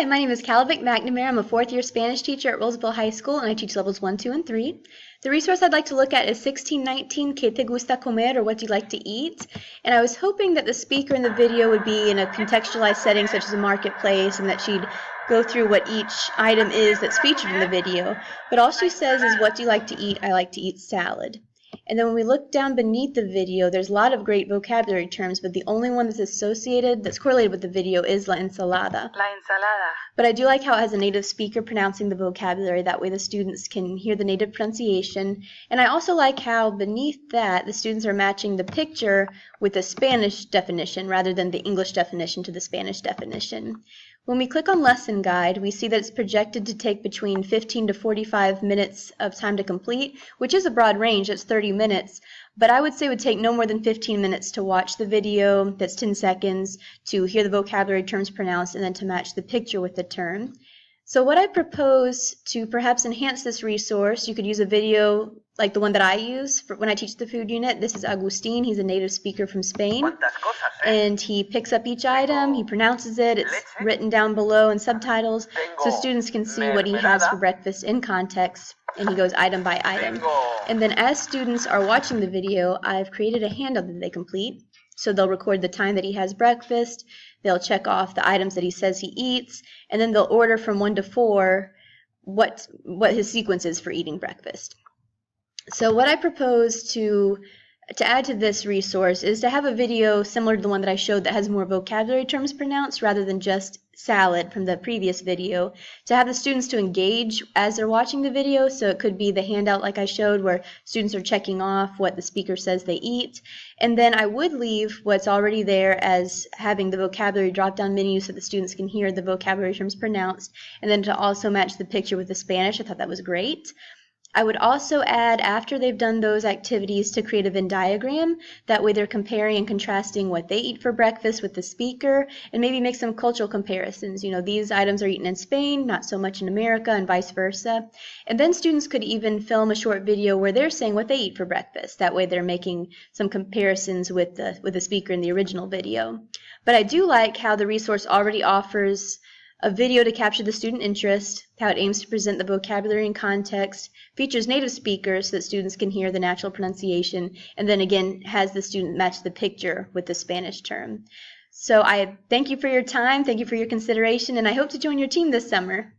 Hi, my name is Kalavik McNamara. I'm a fourth-year Spanish teacher at Roseville High School, and I teach levels 1, 2, and 3. The resource I'd like to look at is 1619, ¿Qué te gusta comer, or what do you like to eat? And I was hoping that the speaker in the video would be in a contextualized setting such as a marketplace, and that she'd go through what each item is that's featured in the video. But all she says is, what do you like to eat? I like to eat salad. And then when we look down beneath the video, there's a lot of great vocabulary terms, but the only one that's correlated with the video is la ensalada. La ensalada. But I do like how it has a native speaker pronouncing the vocabulary. That way the students can hear the native pronunciation. And I also like how beneath that the students are matching the picture with the Spanish definition rather than the English definition to the Spanish definition. When we click on Lesson Guide, we see that it's projected to take between 15 to 45 minutes of time to complete, which is a broad range, it's 30 minutes, but I would say it would take no more than 15 minutes to watch the video, that's 10 seconds, to hear the vocabulary terms pronounced, and then to match the picture with the term. So what I propose to perhaps enhance this resource, you could use a video like the one that I use when I teach the food unit. This is Agustin. He's a native speaker from Spain. And he picks up each item, he pronounces it, it's written down below in subtitles, so students can see what he has for breakfast in context, and he goes item by item. And then as students are watching the video, I've created a handout that they complete. So they'll record the time that he has breakfast, they'll check off the items that he says he eats, and then they'll order from 1 to 4 what his sequence is for eating breakfast. So what I propose to add to this resource is to have a video similar to the one that I showed that has more vocabulary terms pronounced rather than just salad from the previous video, to have the students to engage as they're watching the video. So it could be the handout like I showed where students are checking off what the speaker says they eat. And then I would leave what's already there as having the vocabulary drop-down menu so the students can hear the vocabulary terms pronounced, and then to also match the picture with the Spanish. I thought that was great. I would also add, after they've done those activities, to create a Venn diagram. That way they're comparing and contrasting what they eat for breakfast with the speaker, and maybe make some cultural comparisons. You know, these items are eaten in Spain, not so much in America, and vice versa. And then students could even film a short video where they're saying what they eat for breakfast. That way they're making some comparisons with the speaker in the original video. But I do like how the resource already offers a video to capture the student interest, how it aims to present the vocabulary and context, features native speakers so that students can hear the natural pronunciation, and then again has the student match the picture with the Spanish term. So I thank you for your time, thank you for your consideration, and I hope to join your team this summer.